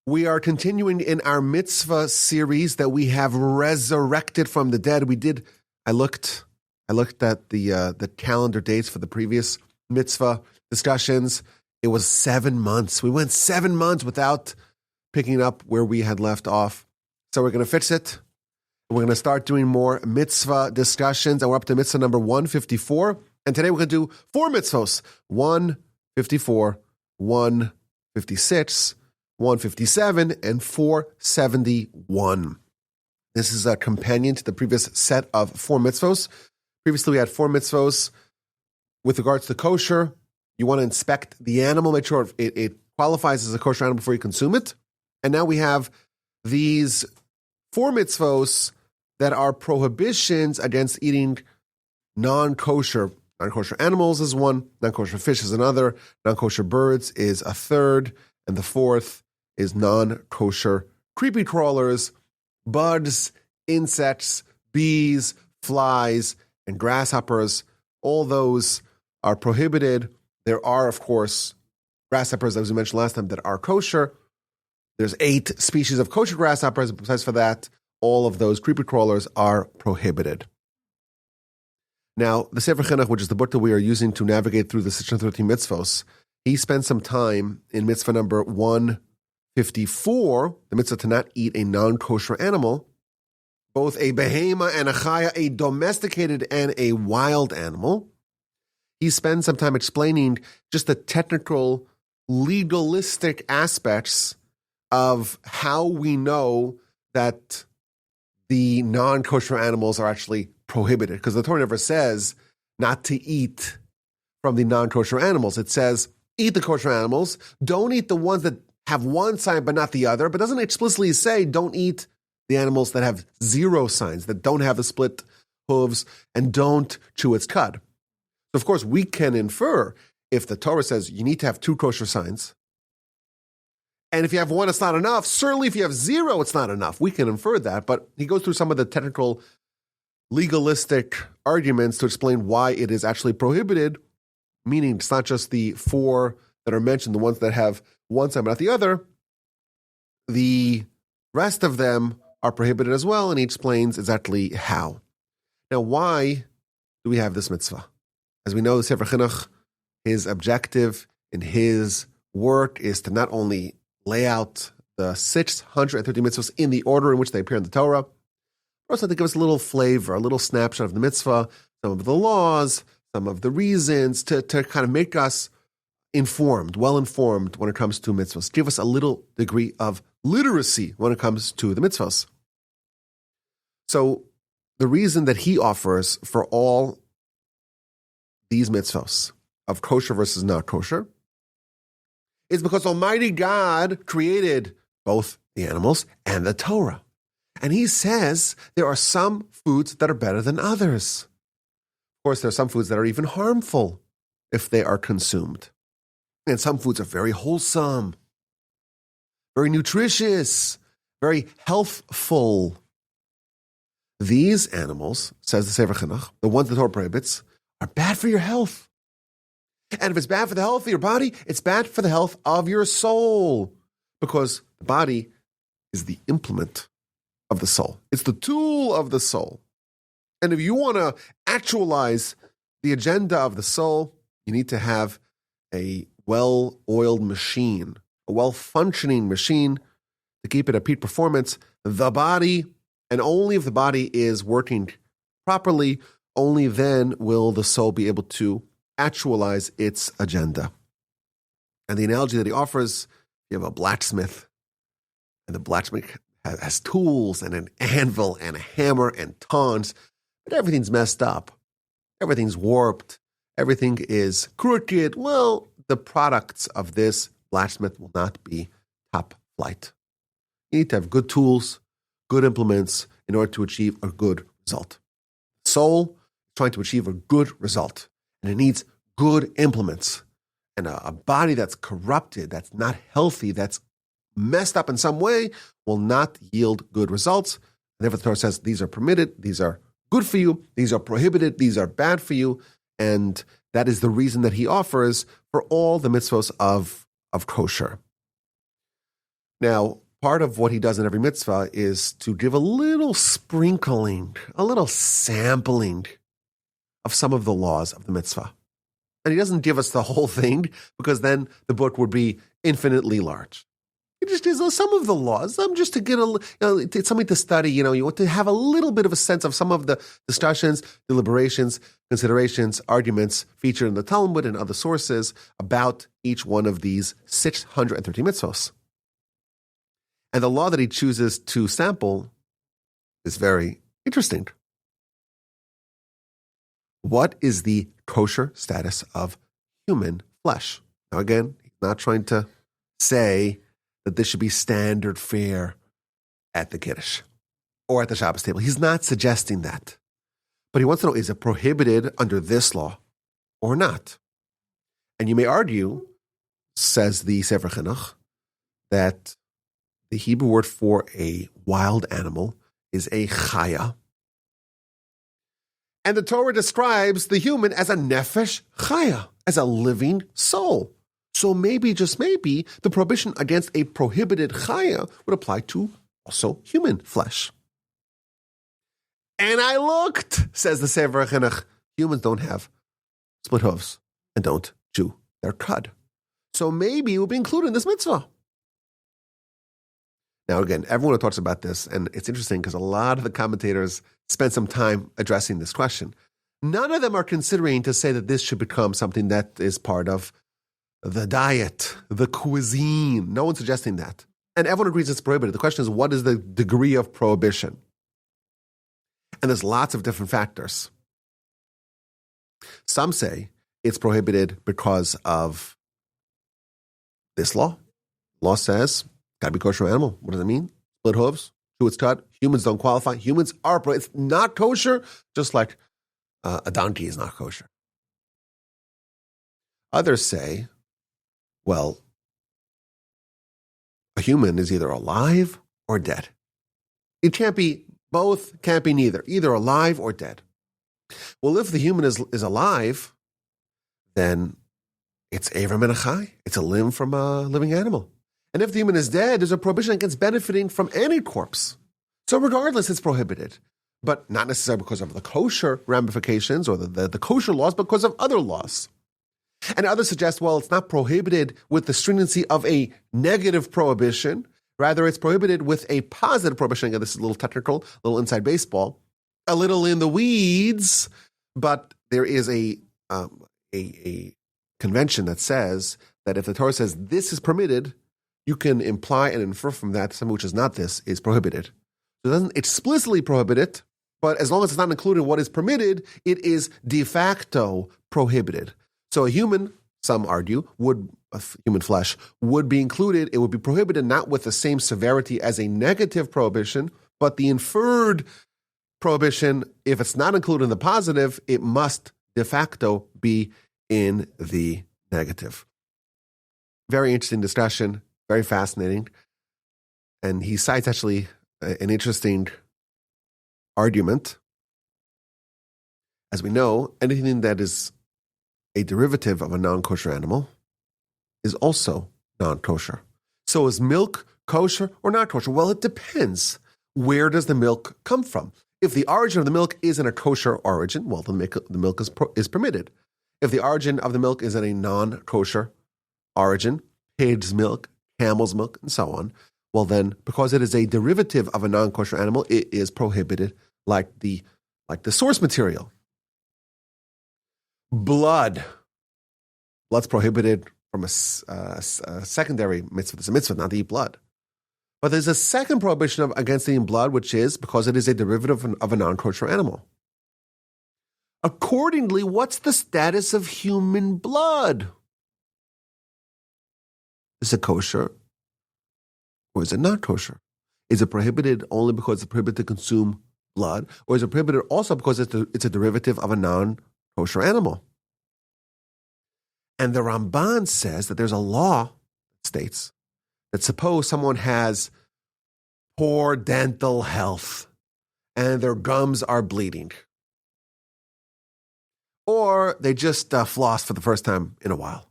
We are continuing in our Mitzvah series that we have resurrected from the dead. I looked at the calendar dates for the previous Mitzvah discussions. It was 7 months. We went 7 months without picking up where we had left off. So we're going to fix it. We're going to start doing more Mitzvah discussions. And we're up to Mitzvah number 154. And today we're going to do 4 mitzvahs. 154, 156, 157, and 471. This is a companion to the previous set of 4 mitzvahs. Previously, we had 4 mitzvahs with regards to kosher. You want to inspect the animal, make sure it qualifies as a kosher animal before you consume it. And now we have these 4 mitzvahs that are prohibitions against eating non-kosher. Non-kosher animals is one, non-kosher fish is another, non-kosher birds is a third, and the fourth is non-kosher creepy crawlers, bugs, insects, bees, flies, and grasshoppers. All those are prohibited. There are, of course, grasshoppers, as we mentioned last time, that are kosher. There's 8 species of kosher grasshoppers. Besides for that, all of those creepy crawlers are prohibited. Now, the Sefer Chinuch, which is the book that we are using to navigate through the 613 mitzvahs, he spent some time in mitzvah number 154, the mitzvah to not eat a non-kosher animal, both a behema and a chaya, a domesticated and a wild animal. He spends some time explaining just the technical, legalistic aspects of how we know that the non-kosher animals are actually prohibited. Because the Torah never says not to eat from the non-kosher animals. It says, eat the kosher animals, don't eat the ones that have one sign but not the other, but doesn't explicitly say don't eat the animals that have 0 signs, that don't have the split hooves, and don't chew its cud. So of course, we can infer if the Torah says you need to have 2 kosher signs, and if you have 1, it's not enough. Certainly if you have 0, it's not enough. We can infer that, but he goes through some of the technical, legalistic arguments to explain why it is actually prohibited, meaning it's not just the 4 that are mentioned, the ones that have one sign but not the other. The rest of them are prohibited as well, and he explains exactly how. Now, why do we have this mitzvah? As we know, the Sefer Chinuch, his objective in his work is to not only lay out the 630 mitzvahs in the order in which they appear in the Torah, but also to give us a little flavor, a little snapshot of the mitzvah, some of the laws, some of the reasons, to kind of make us informed, well-informed when it comes to mitzvahs, give us a little degree of literacy when it comes to the mitzvahs. So the reason that he offers for all these mitzvahs of kosher versus not kosher is because Almighty God created both the animals and the Torah. And he says there are some foods that are better than others. Of course, there are some foods that are even harmful if they are consumed. And some foods are very wholesome, very nutritious, very healthful. These animals, says the Sefer Chinuch, the ones the Torah prohibits, are bad for your health. And if it's bad for the health of your body, it's bad for the health of your soul. Because the body is the implement of the soul. It's the tool of the soul. And if you want to actualize the agenda of the soul, you need to have a well-oiled machine, a well-functioning machine to keep it at peak performance. The body, and only if the body is working properly, only then will the soul be able to actualize its agenda. And the analogy that he offers, you have a blacksmith, and the blacksmith has tools and an anvil and a hammer and tongs, but everything's messed up. Everything's warped. Everything is crooked. Well, the products of this blacksmith will not be top flight. You need to have good tools, good implements in order to achieve a good result. Soul is trying to achieve a good result, and it needs good implements. And a body that's corrupted, that's not healthy, that's messed up in some way, will not yield good results. And therefore, the Torah says these are permitted, these are good for you, these are prohibited, these are bad for you. And that is the reason that he offers for all the mitzvahs of kosher. Now, part of what he does in every mitzvah is to give a little sprinkling, a little sampling of some of the laws of the mitzvah. And he doesn't give us the whole thing because then the book would be infinitely large. He just gives some of the laws, just to get it's something to study. You want to have a little bit of a sense of some of the discussions, deliberations, considerations, arguments featured in the Talmud and other sources about each one of these 630 mitzvahs. And the law that he chooses to sample is very interesting. What is the kosher status of human flesh? Now, again, he's not trying to say that this should be standard fare at the Kiddush or at the Shabbos table. He's not suggesting that. But he wants to know, is it prohibited under this law or not? And you may argue, says the Sefer Chinuch, that the Hebrew word for a wild animal is a chaya. And the Torah describes the human as a nefesh chaya, as a living soul. So maybe, just maybe, the prohibition against a prohibited chaya would apply to also human flesh. And I looked, says the Sefer Chinuch, humans don't have split hooves and don't chew their cud. So maybe it would be included in this mitzvah. Now, again, everyone talks about this, and it's interesting because a lot of the commentators spend some time addressing this question. None of them are considering to say that this should become something that is part of the diet, the cuisine. No one's suggesting that. And everyone agrees it's prohibited. The question is, what is the degree of prohibition? And there's lots of different factors. Some say it's prohibited because of this law. Law says, got to be kosher animal. What does it mean? Split hooves, chew its cud. Humans don't qualify. Humans are, it's not kosher, just like a donkey is not kosher. Others say, well, a human is either alive or dead. It can't be both, can't be neither, either alive or dead. Well, if the human is alive, then it's Avram and Achai. It's a limb from a living animal. And if the human is dead, there's a prohibition against benefiting from any corpse. So regardless, it's prohibited. But not necessarily because of the kosher ramifications or the kosher laws, but because of other laws. And others suggest, well, it's not prohibited with the stringency of a negative prohibition. Rather, it's prohibited with a positive prohibition. Again, this is a little technical, a little inside baseball, a little in the weeds. But there is a convention that says that if the Torah says this is permitted, you can imply and infer from that something which is not this is prohibited. So it doesn't explicitly prohibit it, but as long as it's not included in what is permitted, it is de facto prohibited. So a human, some argue, human flesh would be included. It would be prohibited not with the same severity as a negative prohibition, but the inferred prohibition, if it's not included in the positive, it must de facto be in the negative. Very interesting discussion, very fascinating. And he cites actually an interesting argument. As we know, anything that is a derivative of a non-kosher animal is also non-kosher. So is milk kosher or not kosher? Well, it depends. Where does the milk come from? If the origin of the milk is in a kosher origin, well, the milk is permitted. If the origin of the milk is in a non-kosher origin, pig's milk, camel's milk, and so on, well then, because it is a derivative of a non-kosher animal, it is prohibited like the source material. Blood's prohibited from a secondary mitzvah. It's a mitzvah not to eat blood. But there's a second prohibition against eating blood, which is because it is a derivative of a non-kosher animal. Accordingly, what's the status of human blood? Is it kosher or is it not kosher? Is it prohibited only because it's prohibited to consume blood, or is it prohibited also because it's a derivative of a non-kosher animal? And the Ramban says that there's a law that states that suppose someone has poor dental health and their gums are bleeding, or they just flossed for the first time in a while,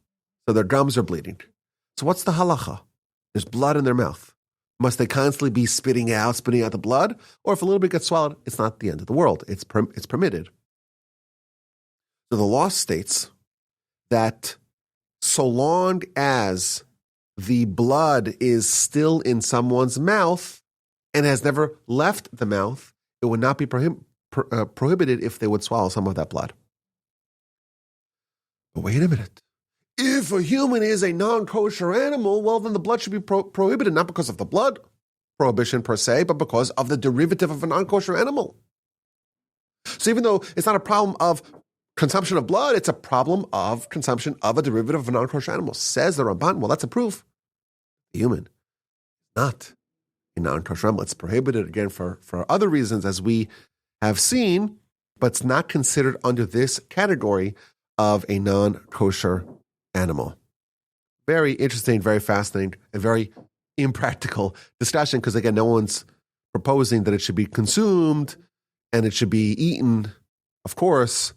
so their gums are bleeding. So what's the halacha? There's blood in their mouth. Must they constantly be spitting out the blood? Or if a little bit gets swallowed, it's not the end of the world. It's permitted. So the law states that so long as the blood is still in someone's mouth and has never left the mouth, it would not be prohibited if they would swallow some of that blood. But wait a minute. If a human is a non-kosher animal, well, then the blood should be prohibited, not because of the blood prohibition per se, but because of the derivative of a non-kosher animal. So even though it's not a problem of consumption of blood, it's a problem of consumption of a derivative of a non-kosher animal. Says the Ramban, well, that's a proof. The human, not a non-kosher animal. It's prohibited, again, for other reasons, as we have seen, but it's not considered under this category of a non-kosher animal. Very interesting, very fascinating, and very impractical discussion, because, again, no one's proposing that it should be consumed and it should be eaten, of course.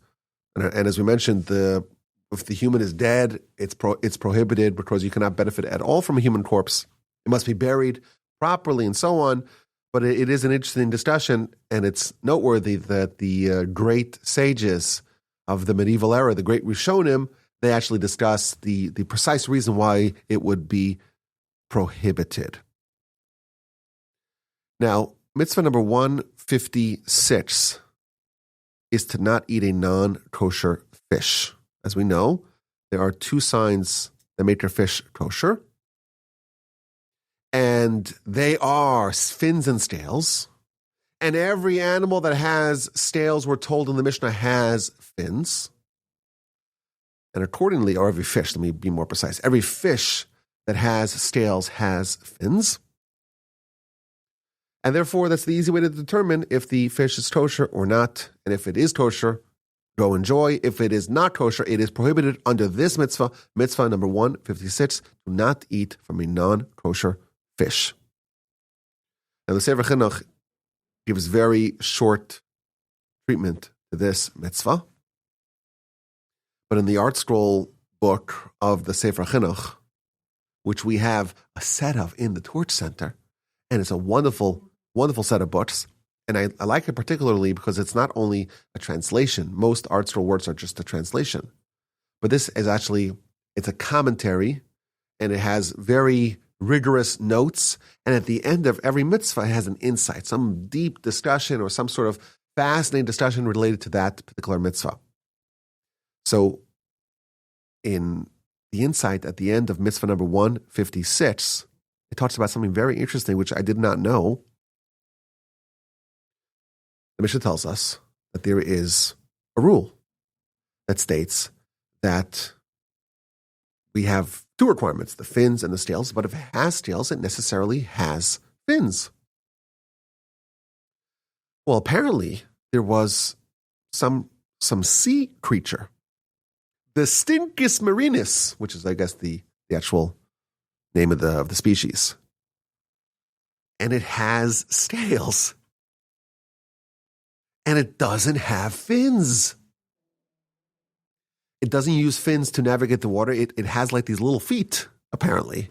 And as we mentioned, if the human is dead, it's prohibited because you cannot benefit at all from a human corpse. It must be buried properly and so on. But it is an interesting discussion, and it's noteworthy that the great sages of the medieval era, the great Rishonim, they actually discuss the precise reason why it would be prohibited. Now, mitzvah number 156 is to not eat a non-kosher fish. As we know, there are two signs that make your fish kosher, and they are fins and scales. And every animal that has scales, we're told in the Mishnah, has fins. And accordingly, or every fish, let me be more precise, every fish that has scales has fins. And therefore, that's the easy way to determine if the fish is kosher or not. And if it is kosher, go enjoy. If it is not kosher, it is prohibited under this mitzvah, mitzvah number 156, to not eat from a non-kosher fish. Now, the Sefer Chinuch gives very short treatment to this mitzvah. But in the Art Scroll book of the Sefer Chinuch, which we have a set of in the Torch Center, and it's a wonderful, wonderful set of books, and I like it particularly because it's not only a translation. Most Art Scroll works are just a translation. But this is actually, it's a commentary, and it has very rigorous notes, and at the end of every mitzvah, it has an insight, some deep discussion or some sort of fascinating discussion related to that particular mitzvah. So in the insight at the end of mitzvah number 156, it talks about something very interesting, which I did not know. The Mishnah tells us that there is a rule that states that we have two requirements, the fins and the scales, but if it has scales, it necessarily has fins. Well, apparently there was some sea creature, the Stincus marinus, which is, I guess, the actual name of the species. And it has scales. And it doesn't have fins. It doesn't use fins to navigate the water. It has like these little feet, apparently,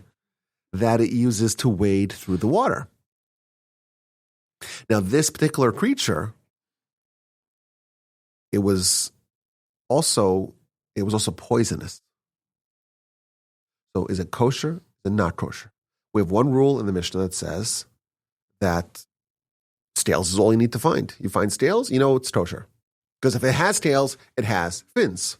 that it uses to wade through the water. Now, this particular creature, it was also poisonous. So is it kosher? Is it not kosher? We have one rule in the Mishnah that says that scales is all you need to find. You find scales, you know it's kosher. Because if it has scales, it has fins.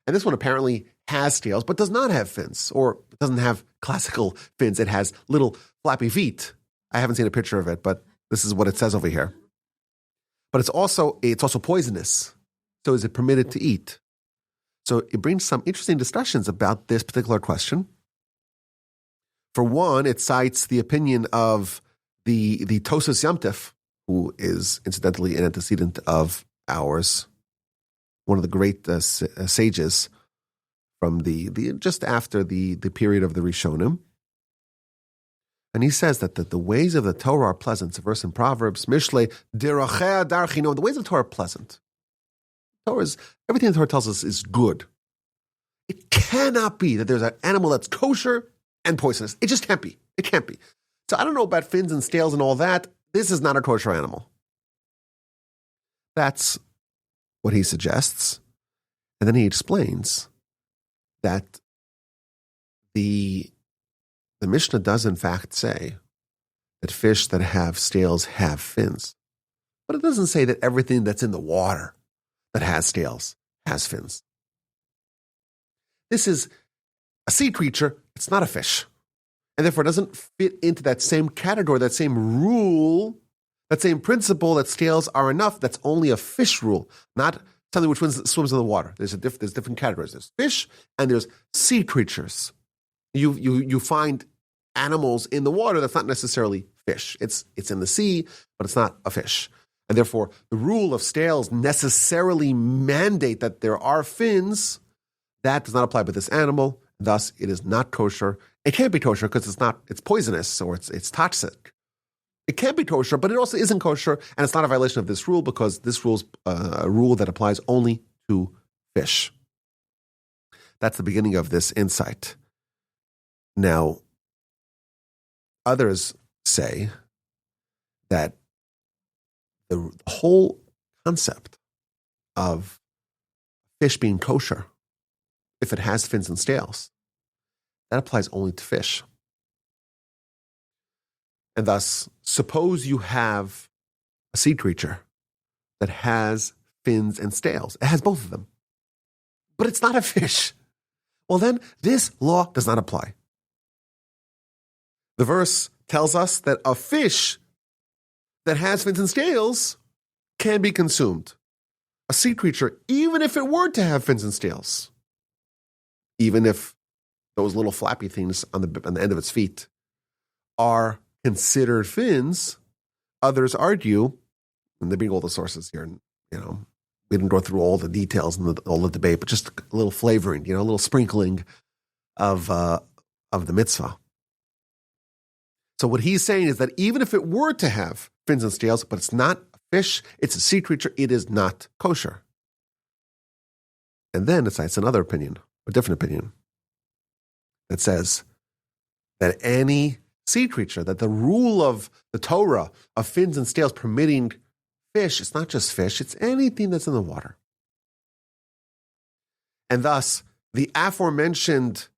And this one apparently has scales, but does not have fins, or doesn't have classical fins. It has little flappy feet. I haven't seen a picture of it, but this is what it says over here. But it's also poisonous. So is it permitted to eat? So it brings some interesting discussions about this particular question. For one, it cites the opinion of the Tosas Yamtif, who is incidentally an antecedent of ours, one of the great sages from the just after the period of the Rishonim. And he says that the ways of the Torah are pleasant. It's a verse in Proverbs, Mishle, Dirachea Darchino. The ways of the Torah are pleasant. Everything the Torah tells us is good. It cannot be that there's an animal that's kosher and poisonous. It just can't be. It can't be. So I don't know about fins and scales and all that. This is not a kosher animal. That's what he suggests. And then he explains that the Mishnah does in fact say that fish that have scales have fins. But it doesn't say that everything that's in the water that has scales has fins. This is a sea creature. It's not a fish. And therefore it doesn't fit into that same category, that same rule, that same principle that scales are enough. That's only a fish rule, not something which swims in the water. There's different categories. There's fish and there's sea creatures. You find animals in the water that's not necessarily fish. It's in the sea, but it's not a fish. And therefore, the rule of scales necessarily mandate that there are fins. That does not apply with this animal. Thus, it is not kosher. It can't be kosher because it's poisonous or it's toxic. It can't be kosher, but it also isn't kosher, and it's not a violation of this rule because this rule's a rule that applies only to fish. That's the beginning of this insight. Now, others say that the whole concept of fish being kosher, if it has fins and scales, that applies only to fish. And thus, suppose you have a sea creature that has fins and scales. It has both of them. But it's not a fish. Well, then this law does not apply. The verse tells us that a fish that has fins and scales can be consumed. A sea creature, even if it were to have fins and scales, even if those little flappy things on the end of its feet are considered fins, others argue, and they bring all the sources here, and we didn't go through all the details and all the debate, but just a little flavoring, a little sprinkling of the mitzvah. So what he's saying is that even if it were to have fins and scales, but it's not a fish, it's a sea creature, it is not kosher. And then it cites another opinion, a different opinion, that says that any sea creature, that the rule of the Torah of fins and scales permitting fish, it's not just fish, it's anything that's in the water. And thus, the aforementioned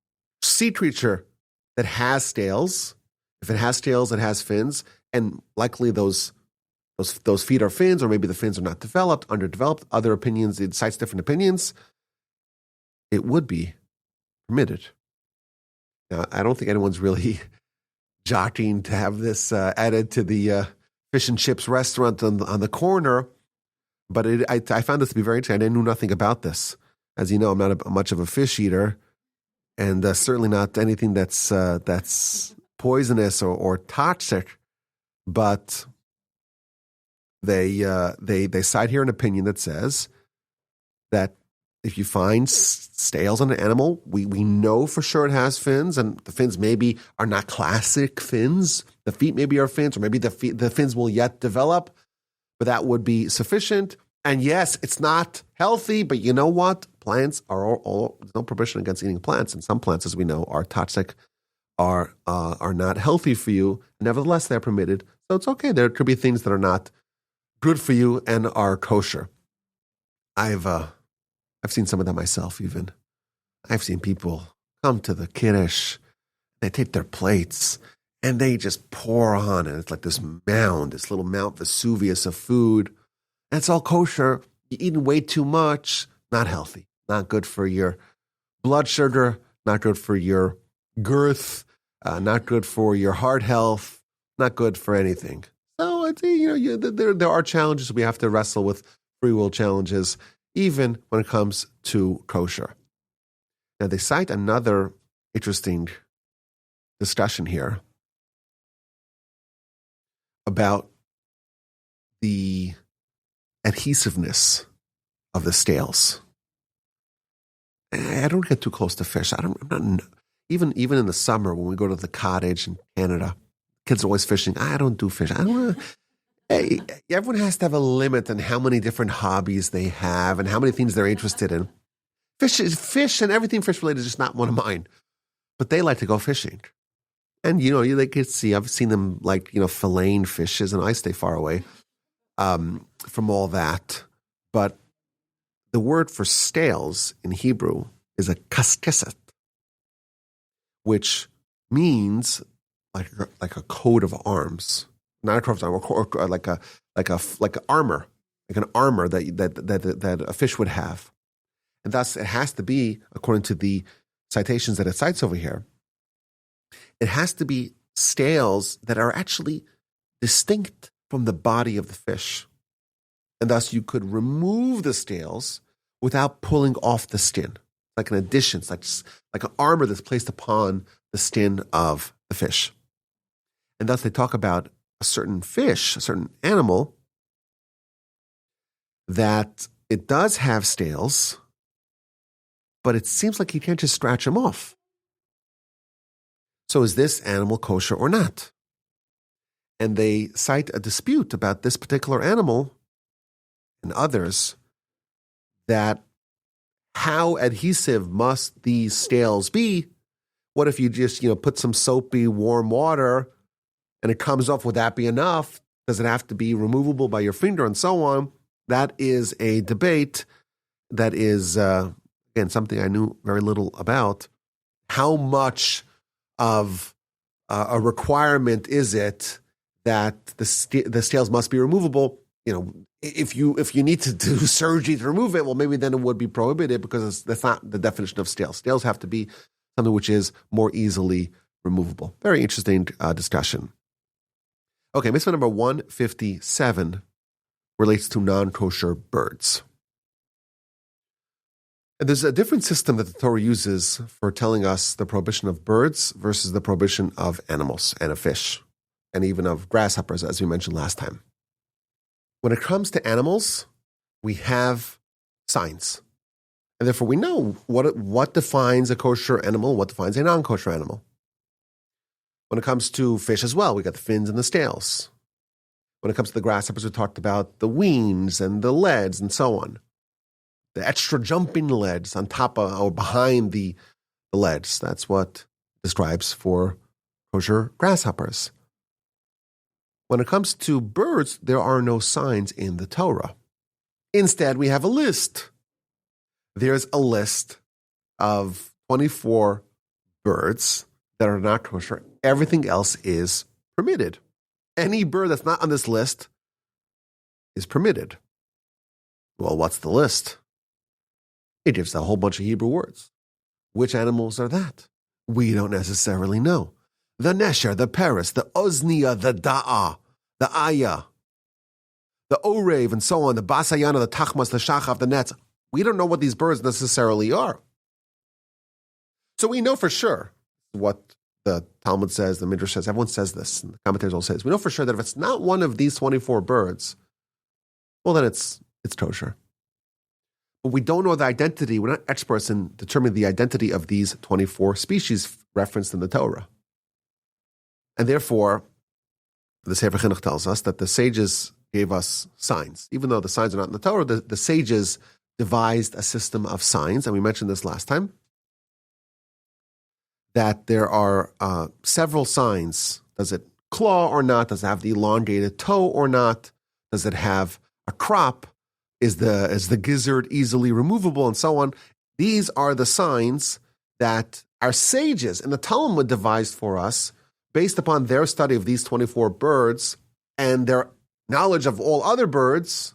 sea creature that has scales, if it has scales, it has fins, and likely those feet are fins, or maybe the fins are not developed, underdeveloped, other opinions, it cites different opinions, it would be permitted. Now, I don't think anyone's really jockeying to have this added to the fish and chips restaurant on the corner, but I found this to be very interesting. I knew nothing about this. As you know, I'm not much of a fish eater, and certainly not anything that's poisonous or toxic. But they cite here an opinion that says that if you find scales on an animal, we know for sure it has fins, and the fins maybe are not classic fins. The feet maybe are fins, or maybe the fins will yet develop, but that would be sufficient. And yes, it's not healthy, but you know what? Plants are there's no prohibition against eating plants, and some plants, as we know, are toxic, are not healthy for you. Nevertheless, they're permitted, so it's okay. There could be things that are not good for you and are kosher. I've seen some of that myself even. I've seen people come to the Kiddush, they take their plates, and they just pour on, and it's like this little Mount Vesuvius of food. And it's all kosher. You're eating way too much, not healthy, not good for your blood sugar, not good for your girth, not good for your heart health, not good for anything. So there are challenges. We have to wrestle with free will challenges, even when it comes to kosher. Now, they cite another interesting discussion here about the adhesiveness of the scales. I don't get too close to fish. I'm not even in the summer when we go to the cottage in Canada. Kids are always fishing. I don't do fish. Hey, everyone has to have a limit on how many different hobbies they have and how many things they're interested in. Fish and everything fish related is just not one of mine. But they like to go fishing. And, they could see, I've seen them filleting fishes, and I stay far away from all that. But the word for scales in Hebrew is a kaskeset, which means like a coat of arms, not a coat of arms, or like armor, like an armor that a fish would have, and thus it has to be, according to the citations that it cites over here, it has to be scales that are actually distinct from the body of the fish, and thus you could remove the scales without pulling off the skin, like an addition, it's like an armor that's placed upon the skin of the fish. And thus they talk about a certain fish, a certain animal, that it does have scales, but it seems like you can't just scratch them off. So is this animal kosher or not? And they cite a dispute about this particular animal and others, that how adhesive must these scales be? What if you just, put some soapy warm water and it comes off? Would that be enough? Does it have to be removable by your finger and so on? That is a debate that is, again, something I knew very little about. How much of a requirement is it that the scales must be removable? If you need to do surgery to remove it, well, maybe then it would be prohibited, because that's not the definition of scales. Scales have to be something which is more easily removable. Very interesting discussion. Okay, mitzvah number 157 relates to non-kosher birds. And there's a different system that the Torah uses for telling us the prohibition of birds versus the prohibition of animals and of fish, and even of grasshoppers, as we mentioned last time. When it comes to animals, we have signs. And therefore we know what defines a kosher animal, what defines a non-kosher animal. When it comes to fish as well, we got the fins and the scales. When it comes to the grasshoppers, we talked about the wings and the legs and so on. The extra jumping legs on top of or behind the legs. That's what describes for kosher grasshoppers. When it comes to birds, there are no signs in the Torah. Instead, we have a list. There's a list of 24 birds that are not kosher. Everything else is permitted. Any bird that's not on this list is permitted. Well, what's the list? It gives a whole bunch of Hebrew words. Which animals are that? We don't necessarily know. The nesher, the paris, the oznia, the da'ah, the ayah, the orev, and so on, the basayana, the tachmas, the shachav, the nets. We don't know what these birds necessarily are. So we know for sure what the Talmud says, the Midrash says, everyone says this, and the commentators all say this. We know for sure that if it's not one of these 24 birds, well, then it's kosher. But we don't know the identity. We're not experts in determining the identity of these 24 species referenced in the Torah. And therefore, the Sefer Chinuch tells us that the sages gave us signs. Even though the signs are not in the Torah, the sages devised a system of signs, and we mentioned this last time, that there are several signs. Does it claw or not? Does it have the elongated toe or not? Does it have a crop? Is the gizzard easily removable, and so on? These are the signs that our sages in the Talmud devised for us based upon their study of these 24 birds and their knowledge of all other birds.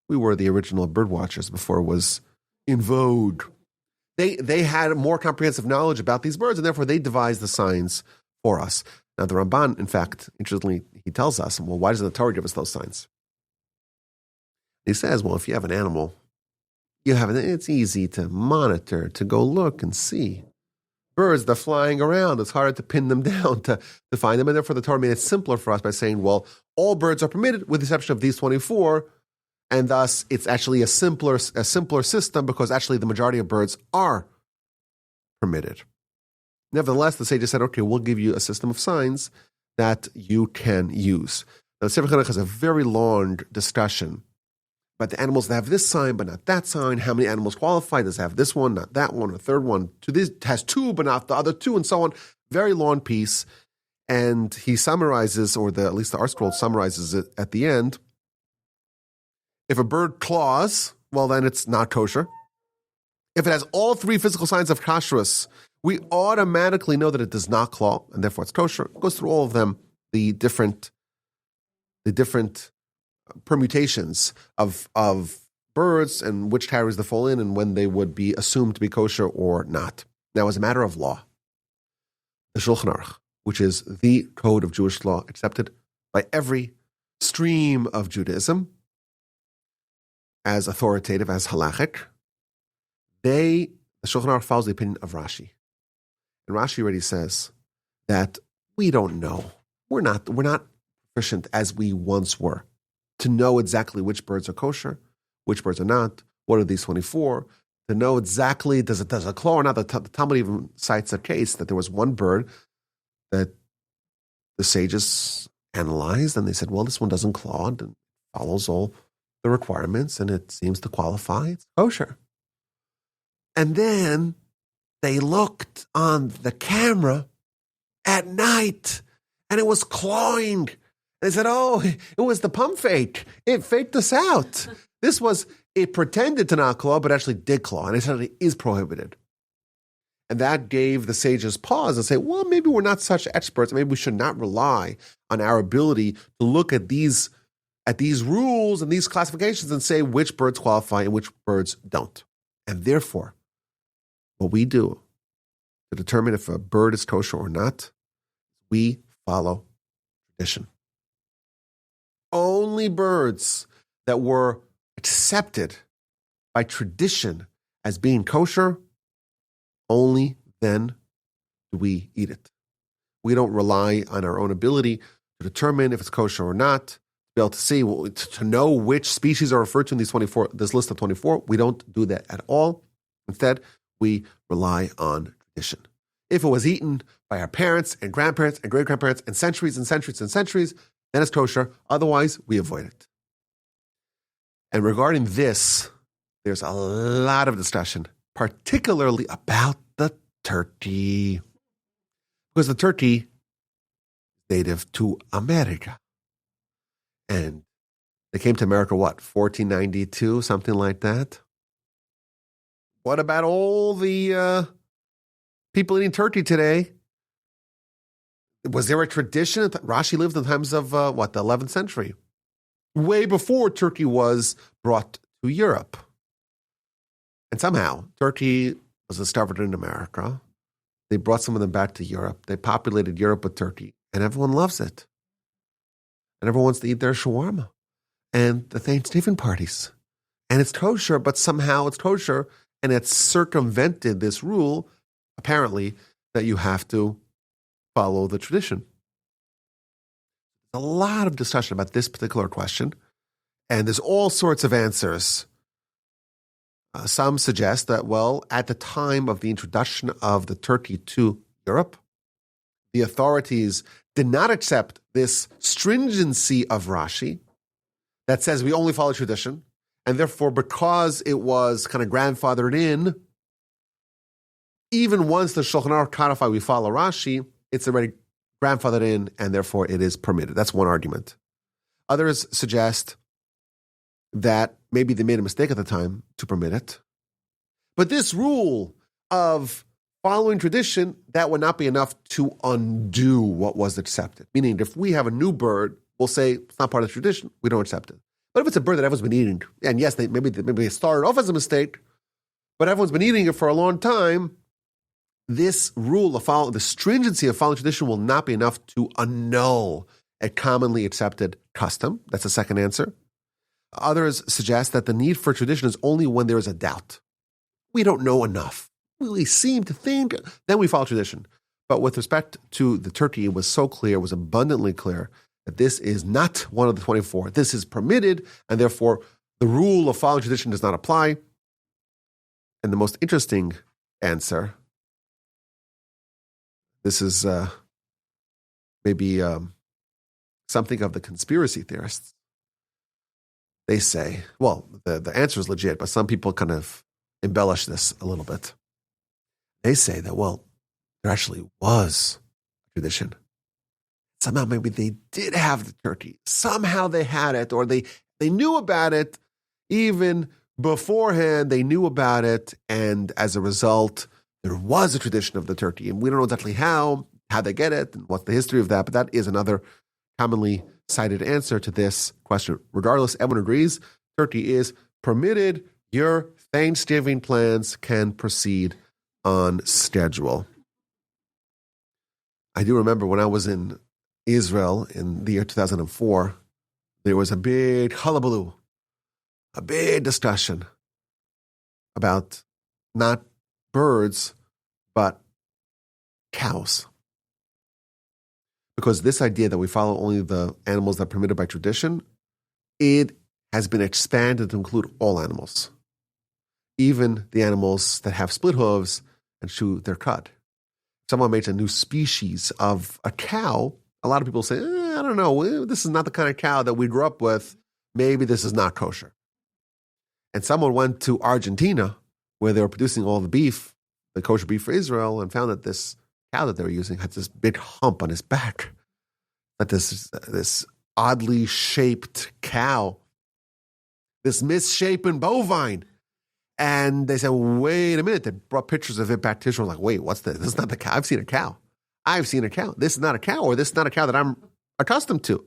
We were the original bird watchers before it was in vogue. They had more comprehensive knowledge about these birds, and therefore they devised the signs for us. Now, the Ramban, in fact, interestingly, he tells us, well, why doesn't the Torah give us those signs? He says, well, if you have an animal, it's easy to monitor, to go look and see. Birds, they're flying around. It's harder to pin them down, to find them. And therefore, the Torah made it simpler for us by saying, well, all birds are permitted with the exception of these 24. And thus, it's actually a simpler system because actually the majority of birds are permitted. Nevertheless, the sages said, okay, we'll give you a system of signs that you can use. Now, the Sefer Chinuch has a very long discussion about the animals that have this sign but not that sign. How many animals qualify? Does it have this one, not that one, or third one? This has two but not the other two, and so on. Very long piece. And he summarizes, or at least the Art Scroll summarizes it at the end. If a bird claws, well, then it's not kosher. If it has all three physical signs of kashrus, we automatically know that it does not claw, and therefore it's kosher. It goes through all of them, the different permutations of birds and which categories they fall in and when they would be assumed to be kosher or not. Now, as a matter of law, the Shulchan Aruch, which is the code of Jewish law accepted by every stream of Judaism as authoritative, as halachic, the Shulchan Aruch follows the opinion of Rashi. And Rashi already says that we don't know. We're not proficient as we once were to know exactly which birds are kosher, which birds are not, what are these 24, to know exactly does it claw or not. The Talmud even cites a case that there was one bird that the sages analyzed and they said, well, this one doesn't claw and follows all the requirements and it seems to qualify. It's kosher. And then they looked on the camera at night and it was clawing. They said, oh, it was the pump fake. It faked us out. It pretended to not claw, but actually did claw. And they said it is prohibited. And that gave the sages pause and say, well, maybe we're not such experts. Maybe we should not rely on our ability to look at these rules and these classifications and say which birds qualify and which birds don't. And therefore, what we do to determine if a bird is kosher or not, we follow tradition. Only birds that were accepted by tradition as being kosher, only then do we eat it. We don't rely on our own ability to determine if it's kosher or not, to be able to see, to know which species are referred to in this list of 24. We don't do that at all. Instead, we rely on tradition. If it was eaten by our parents and grandparents and great-grandparents and centuries and centuries and centuries, then it's kosher. Otherwise, we avoid it. And regarding this, there's a lot of discussion, particularly about the turkey. Because the turkey is native to America. And they came to America, 1492, something like that? What about all the people eating turkey today? Was there a tradition? Rashi lived in the times of, the 11th century. Way before turkey was brought to Europe. And somehow, turkey was discovered in America. They brought some of them back to Europe. They populated Europe with turkey. And everyone loves it. And everyone wants to eat their shawarma. And the Thanksgiving parties. And it's kosher, but somehow it's kosher. And it's circumvented this rule, apparently, that you have to follow the tradition. A lot of discussion about this particular question, and there's all sorts of answers. Some suggest that, well, at the time of the introduction of the turkey to Europe, the authorities did not accept this stringency of Rashi that says we only follow tradition, and therefore, because it was kind of grandfathered in, even once the Shulchan Aruch codified we follow Rashi, it's already grandfathered in, and therefore it is permitted. That's one argument. Others suggest that maybe they made a mistake at the time to permit it. But this rule of following tradition, that would not be enough to undo what was accepted. Meaning, if we have a new bird, we'll say it's not part of the tradition, we don't accept it. But if it's a bird that everyone's been eating, and yes, maybe it started off as a mistake, but everyone's been eating it for a long time, this rule of the stringency of following tradition will not be enough to annul a commonly accepted custom. That's the second answer. Others suggest that the need for tradition is only when there is a doubt. We don't know enough. We seem to think, then we follow tradition. But with respect to the turkey, it was so clear, it was abundantly clear that this is not one of the 24. This is permitted, and therefore the rule of following tradition does not apply. And the most interesting answer, this is maybe something of the conspiracy theorists. They say, well, the answer is legit, but some people kind of embellish this a little bit. They say that, well, there actually was a tradition somehow maybe they did have the turkey. Somehow they had it, or they knew about it even beforehand. They knew about it, and as a result, there was a tradition of the turkey. And we don't know exactly how they get it, and what's the history of that, but that is another commonly cited answer to this question. Regardless, everyone agrees turkey is permitted. Your Thanksgiving plans can proceed on schedule. I do remember when I was in Israel in the year 2004, there was a big hullabaloo, a big discussion about not birds, but cows. Because this idea that we follow only the animals that are permitted by tradition, it has been expanded to include all animals, even the animals that have split hooves and chew their cud. Someone makes a new species of a cow, a lot of people say, I don't know, this is not the kind of cow that we grew up with. Maybe this is not kosher. And someone went to Argentina, where they were producing all the beef, the kosher beef for Israel, and found that this cow that they were using had this big hump on his back. That this oddly shaped cow, this misshapen bovine. And they said, wait a minute. They brought pictures of it back to Israel. Like, wait, what's this? This is not the cow. I've seen a cow. This is not a cow, or this is not a cow that I'm accustomed to.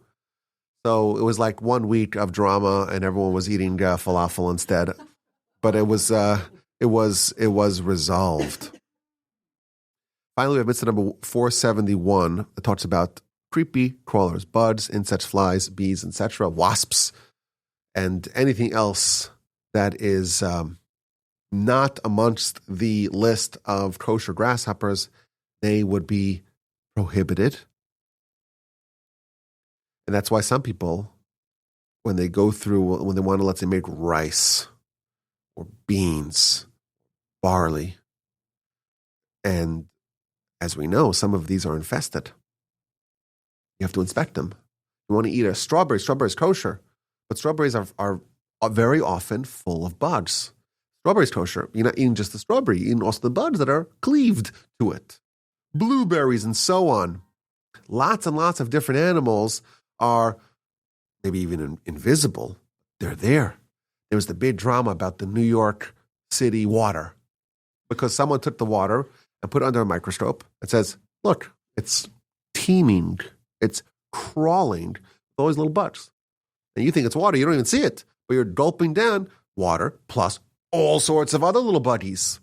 So it was like 1 week of drama, and everyone was eating falafel instead. But it was resolved. Finally, we have mitzvah number 471 that talks about creepy crawlers, bugs, insects, flies, bees, etc., wasps, and anything else that is not amongst the list of kosher grasshoppers. They would be prohibited. And that's why some people, when they want to, let's say, make rice or beans, barley, and as we know, some of these are infested. You have to inspect them. You want to eat a strawberry. Strawberry is kosher, but strawberries are very often full of bugs. Strawberry is kosher. You're not eating just the strawberry. You're eating also the bugs that are cleaved to it. Blueberries and so on. Lots and lots of different animals are maybe even invisible. They're there. There was the big drama about the New York City water because someone took the water and put it under a microscope and says, look, it's teeming. It's crawling with all these little bugs. And you think it's water. You don't even see it, but you're gulping down water plus all sorts of other little buggies.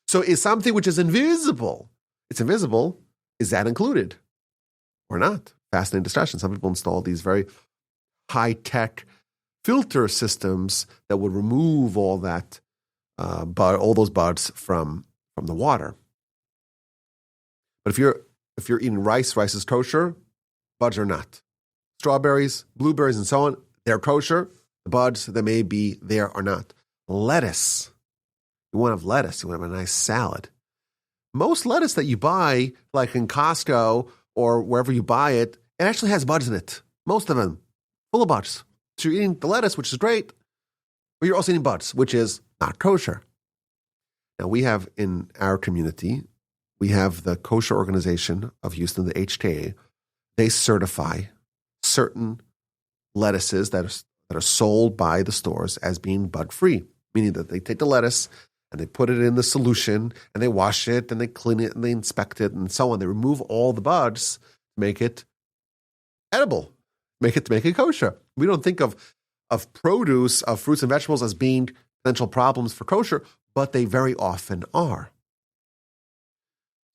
So is something which is invisible, it's invisible, is that included or not? Fascinating discussion. Some people install these very high-tech filter systems that would remove all that, all those bugs from the water. But if you're eating rice is kosher, bugs are not. Strawberries, blueberries, and so on, they're kosher. The bugs that may be there are not. Lettuce. You want to have lettuce. You want to have a nice salad. Most lettuce that you buy, like in Costco or wherever you buy it, it actually has bugs in it. Most of them, full of bugs. So you're eating the lettuce, which is great, but you're also eating bugs, which is not kosher. Now we have in our community, we have the Kosher Organization of Houston, the HKA. They certify certain lettuces that are sold by the stores as being bug-free, meaning that they take the lettuce and they put it in the solution and they wash it and they clean it and they inspect it and so on. They remove all the bugs to make it edible, make it kosher. We don't think of produce, of fruits and vegetables as being potential problems for kosher, but they very often are.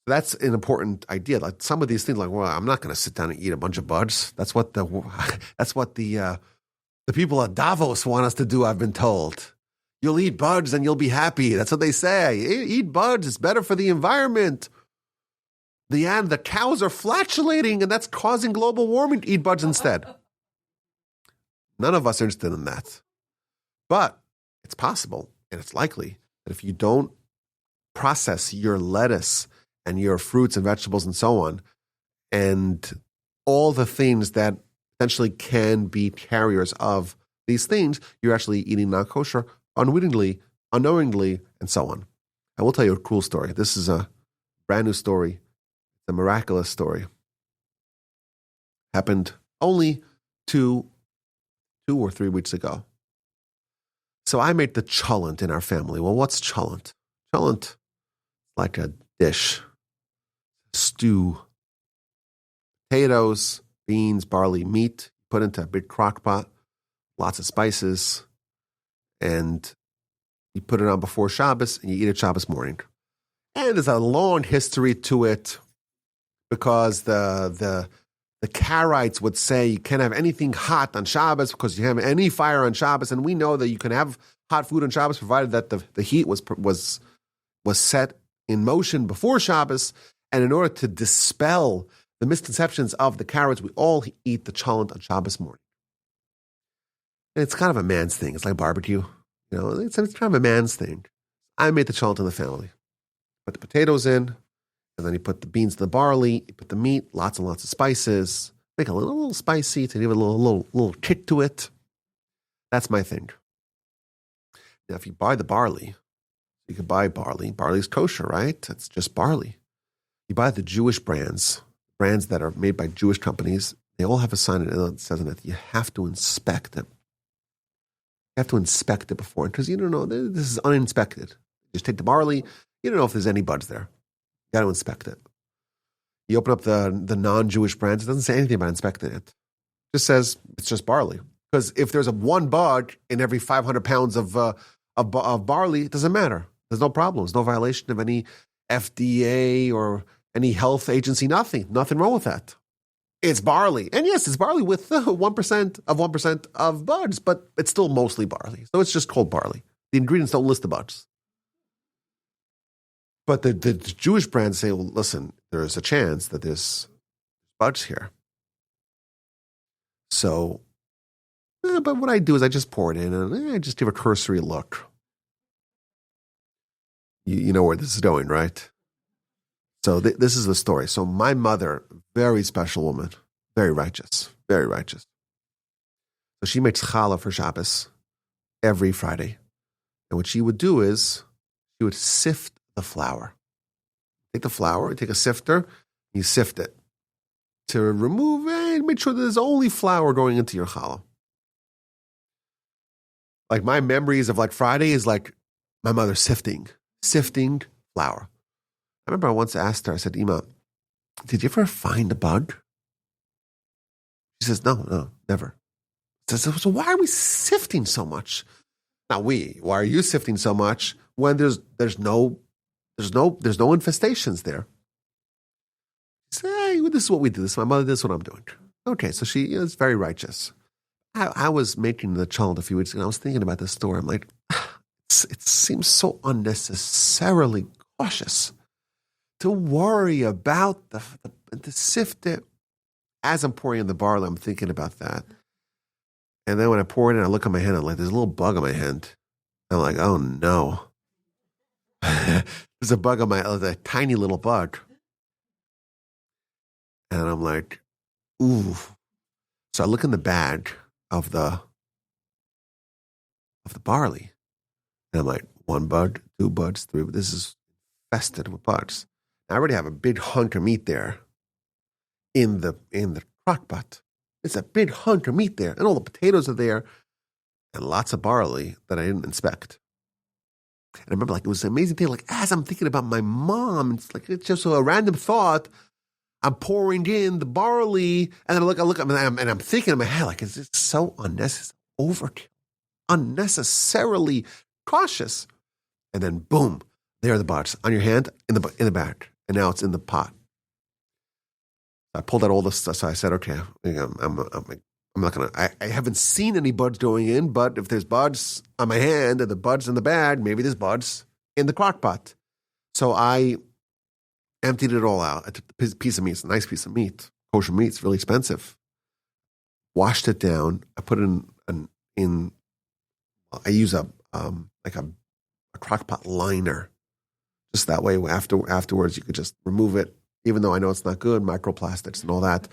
That's an important idea. Like some of these things, like, well, I'm not going to sit down and eat a bunch of bugs. That's what the people at Davos want us to do. I've been told. You'll eat bugs and you'll be happy. That's what they say. Eat bugs. It's better for the environment. The cows are flatulating, and that's causing global warming. Eat bugs instead. None of us are interested in that. But it's possible, and it's likely, that if you don't process your lettuce and your fruits and vegetables and so on, and all the things that potentially can be carriers of these things, you're actually eating non-kosher unwittingly, unknowingly, and so on. I will tell you a cool story. This is a brand new story. It's a miraculous story. Happened only two or 3 weeks ago. So I made the cholent in our family. Well, what's cholent? Cholent, like a dish, stew, potatoes, beans, barley, meat, put into a big crock pot, lots of spices, and you put it on before Shabbos, and you eat it Shabbos morning. And there's a long history to it because the Karaites would say you can't have anything hot on Shabbos because you have any fire on Shabbos, and we know that you can have hot food on Shabbos provided that the heat was set in motion before Shabbos. And in order to dispel the misconceptions of the Karaites, we all eat the cholent on Shabbos morning. And it's kind of a man's thing. It's like barbecue. It's kind of a man's thing. I made the cholent in the family. Put the potatoes in, and then you put the beans and the barley, you put the meat, lots and lots of spices, make it a little spicy to give it a little kick to it. That's my thing. Now, if you buy the barley, you can buy barley. Barley's kosher, right? It's just barley. You buy the Jewish brands that are made by Jewish companies. They all have a sign that says in it, you have to inspect them. You have to inspect it before, because you don't know, this is uninspected. Just take the barley, you don't know if there's any buds there. You got to inspect it. You open up the non-Jewish brands, it doesn't say anything about inspecting it. It just says it's just barley. Because if there's one bud in every 500 pounds of barley, it doesn't matter. There's no problem. There's no violation of any FDA or any health agency, nothing. Nothing wrong with that. It's barley. And yes, it's barley with 1% of buds, but it's still mostly barley. So it's just called barley. The ingredients don't list the buds. But the Jewish brands say, well, listen, there's a chance that there's buds here. So, but what I do is I just pour it in and I just give a cursory look. You know where this is going, right? So this is the story. So my mother, very special woman, very righteous, very righteous. So she makes challah for Shabbos every Friday. And what she would do is she would sift the flour. Take the flour, take a sifter, you sift it to remove and make sure that there's only flour going into your challah. Like my memories of like Friday is like my mother sifting flour. I remember I once asked her, I said, Ima, did you ever find a bug? She says, no, never. I said, so why are we sifting so much? Now why are you sifting so much when there's no infestations there? She said, hey, this is what we do. This is my mother, this is what I'm doing. Okay, so she is very righteous. I was making the cholent a few weeks ago, and I was thinking about this story. I'm like, it seems so unnecessarily cautious to worry about to sift it. As I'm pouring in the barley, I'm thinking about that. And then when I pour it in, I look at my hand, I'm like, there's a little bug on my hand. I'm like, oh no. There's a bug on a tiny little bug. And I'm like, ooh. So I look in the bag of the barley. And I'm like, 1 bud, 2 buds, 3. This is infested with bugs. I already have a big hunk of meat there in the crock pot. It's a big hunk of meat there. And all the potatoes are there. And lots of barley that I didn't inspect. And I remember, like, it was an amazing thing. Like, as I'm thinking about my mom, it's just a random thought. I'm pouring in the barley, and then I look, and I'm thinking in my head, like, is this so unnecessary, overkill, unnecessarily cautious? And then, boom, there are the buds on your hand in the bag, and now it's in the pot. I pulled out all the stuff, so I said, okay, I'm not gonna. I haven't seen any buds going in, but if there's buds on my hand and the buds in the bag, maybe there's buds in the crock pot. So I emptied it all out. I took the piece of meat, it's a nice piece of meat. Kosher meat, it's really expensive. Washed it down. I put it in I use a crock pot liner. Just that way, afterwards, you could just remove it, even though I know it's not good, microplastics and all that.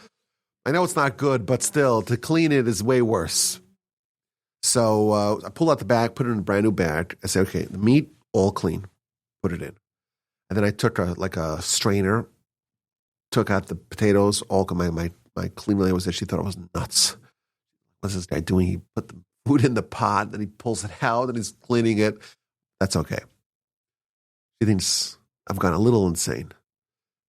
I know it's not good, but still, to clean it is way worse. So I pulled out the bag, put it in a brand new bag. I said, okay, the meat, all clean. Put it in. And then I took a strainer, took out the potatoes, all my my cleaning lady was there. She thought I was nuts. What's this guy doing? He put the food in the pot, then he pulls it out, and he's cleaning it. That's okay. She thinks I've gone a little insane.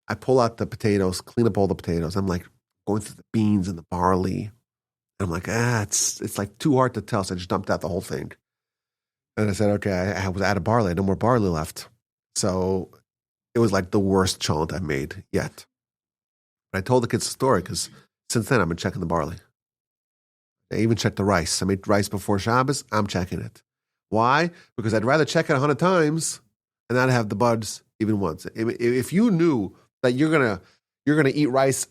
I pull out the potatoes, clean up all the potatoes. I'm like going through the beans and the barley. I'm like, it's like too hard to tell. So I just dumped out the whole thing. And I said, okay, I was out of barley. I had no more barley left. So it was like the worst cholent I've made yet. But I told the kids the story because since then I've been checking the barley. I even checked the rice. I made rice before Shabbos. I'm checking it. Why? Because I'd rather check it 100 times and not have the buds even once. If you knew that you're gonna eat rice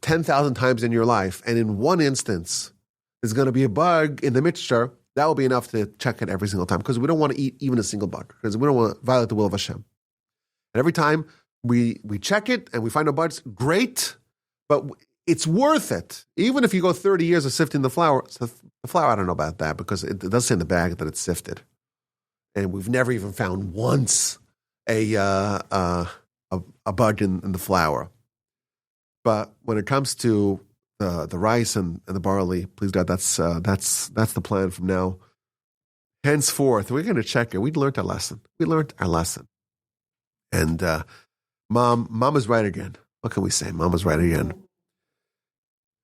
10,000 times in your life, and in one instance there's going to be a bug in the mixture, that will be enough to check it every single time, because we don't want to eat even a single bug, because we don't want to violate the will of Hashem. And every time we check it and we find no bugs, great, but it's worth it. Even if you go 30 years of sifting the flour, I don't know about that, because it does say in the bag that it's sifted. And we've never even found once a bug in the flour. But when it comes to the rice and the barley, please God, that's the plan from now. Henceforth, we're going to check it. We learned our lesson. And Mom is right again. What can we say? Mom is right again.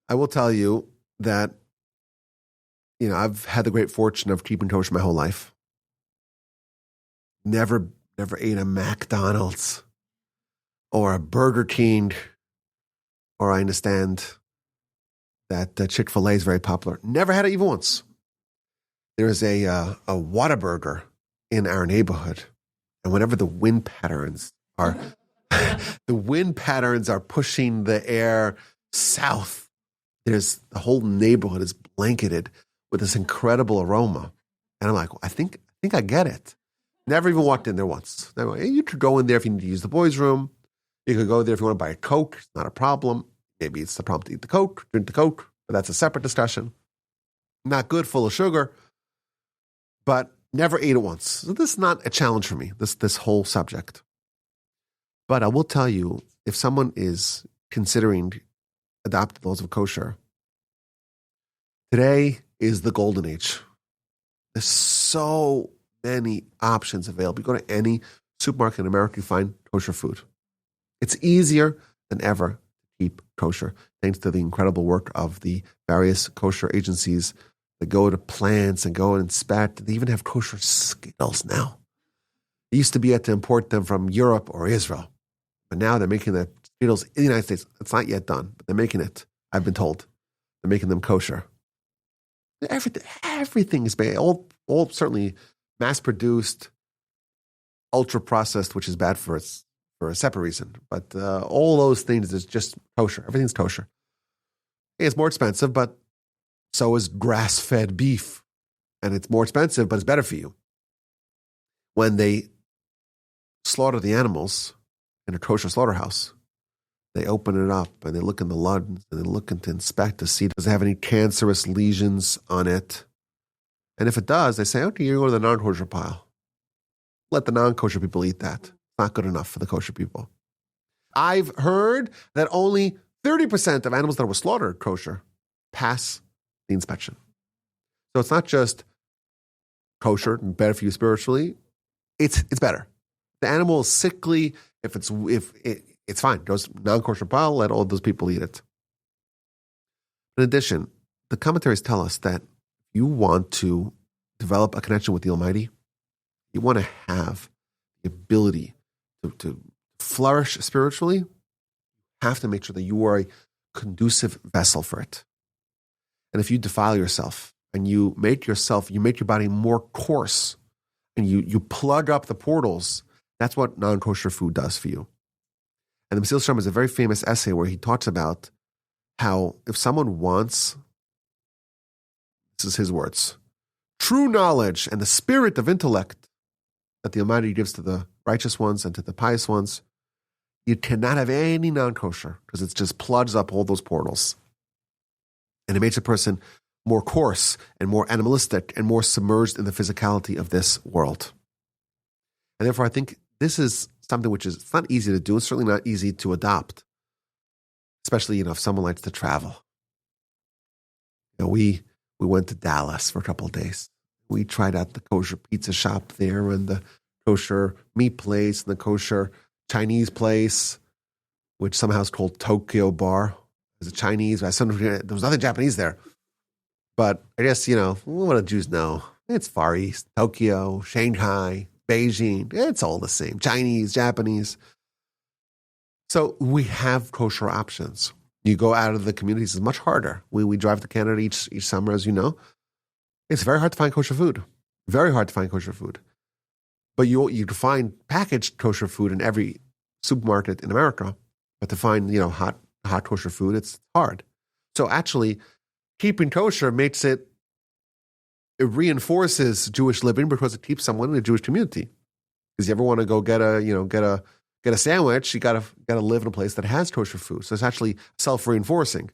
I will tell you that, I've had the great fortune of keeping kosher my whole life. Never ate a McDonald's or a Burger King, or I understand that Chick-fil-A is very popular. Never had it even once. There is a Whataburger in our neighborhood, and whenever the wind patterns are pushing the air south, the whole neighborhood is blanketed with this incredible aroma, and I'm like, I think I get it. Never even walked in there once. You could go in there if you need to use the boys' room. You could go there if you want to buy a Coke. It's not a problem. Maybe it's the problem to eat the Coke, drink the Coke, but that's a separate discussion. Not good, full of sugar, but never ate it once. So this is not a challenge for me, this whole subject. But I will tell you, if someone is considering adopting the laws of kosher, today is the golden age. There's so many options available. You go to any supermarket in America, you find kosher food. It's easier than ever to keep kosher, thanks to the incredible work of the various kosher agencies that go to plants and go and inspect. They even have kosher Skittles now. It used to be you had to import them from Europe or Israel, but now they're making the Skittles in the United States. It's not yet done, but they're making it. I've been told they're making them kosher. Everything is made, all certainly mass-produced, ultra-processed, which is bad for a separate reason. But all those things is just kosher. Everything's kosher. It's more expensive, but so is grass-fed beef. And it's more expensive, but it's better for you. When they slaughter the animals in a kosher slaughterhouse, they open it up and they look in the lungs and they look to inspect to see does it have any cancerous lesions on it. And if it does, they say, okay, you're going to the non-kosher pile. Let the non-kosher people eat that. It's not good enough for the kosher people. I've heard that only 30% of animals that were slaughtered kosher pass the inspection. So it's not just kosher and better for you spiritually. It's better. The animal is sickly. If it's fine. Goes non-kosher pile, let all those people eat it. In addition, the commentaries tell us that you want to develop a connection with the Almighty, you want to have the ability to flourish spiritually, you have to make sure that you are a conducive vessel for it. And if you defile yourself and you make your body more coarse and you plug up the portals, that's what non-kosher food does for you. And the Mesil Shem has a very famous essay where he talks about how if someone wants, this is his words, true knowledge and the spirit of intellect that the Almighty gives to the righteous ones and to the pious ones, you cannot have any non-kosher because it just plugs up all those portals. And it makes a person more coarse and more animalistic and more submerged in the physicality of this world. And therefore, I think this is something which is, it's not easy to do. It's certainly not easy to adopt. especially, if someone likes to travel. We went to Dallas for a couple of days. We tried out the kosher pizza shop there and the kosher meat place and the kosher Chinese place, which somehow is called Tokyo Bar. There's a Chinese. There was nothing Japanese there. But I guess, what do Jews know? It's Far East, Tokyo, Shanghai, Beijing. It's all the same. Chinese, Japanese. So we have kosher options. You go out of the communities, it's much harder. We drive to Canada each summer, as you know. It's very hard to find kosher food. Very hard to find kosher food. But you can find packaged kosher food in every supermarket in America. But to find, hot kosher food, it's hard. So actually, keeping kosher it reinforces Jewish living because it keeps someone in a Jewish community. Because you ever want to go get a sandwich, you gotta live in a place that has kosher food. So it's actually self-reinforcing.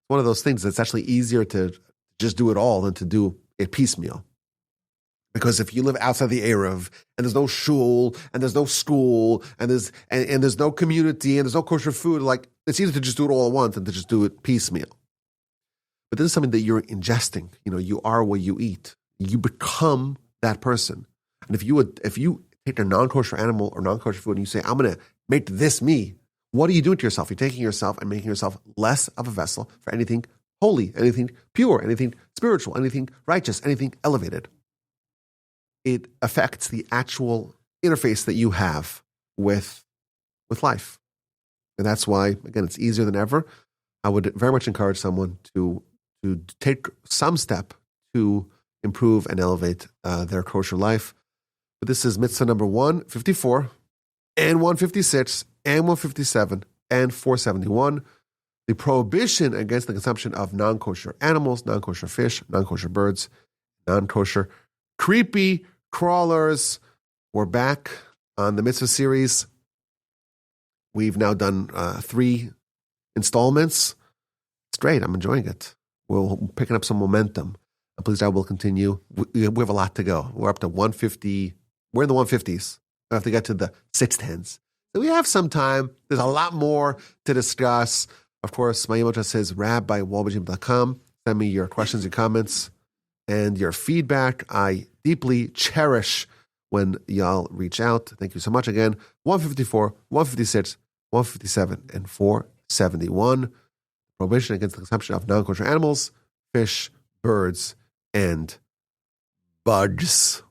One of those things that's actually easier to just do it all than to do it piecemeal. Because if you live outside the Erev and there's no shul and there's no school and there's no community and there's no kosher food, like it's easier to just do it all at once than to just do it piecemeal. But this is something that you're ingesting. You are what you eat. You become that person. And if you take a non-kosher animal or non-kosher food and you say, I'm going to make this me, what are you doing to yourself? You're taking yourself and making yourself less of a vessel for anything holy, anything pure, anything spiritual, anything righteous, anything elevated. It affects the actual interface that you have with life. And that's why, again, it's easier than ever. I would very much encourage someone to take some step to improve and elevate their kosher life. But this is mitzvah number 154 and 156 and 157 and 471. The prohibition against the consumption of non-kosher animals, non-kosher fish, non-kosher birds, non-kosher creepy crawlers. We're back on the mitzvah series. We've now done 3 installments. It's great. I'm enjoying it. We're picking up some momentum. Please, I will continue. We have a lot to go. We're up to 150. We're in the 150s. We have to get to the 610s. So we have some time. There's a lot more to discuss. Of course, my email address is rabbi@wolbajim.com. Send me your questions and comments and your feedback. I deeply cherish when y'all reach out. Thank you so much again. 154, 156, 157, and 471. Prohibition against the consumption of non-kosher animals, fish, birds, and bugs.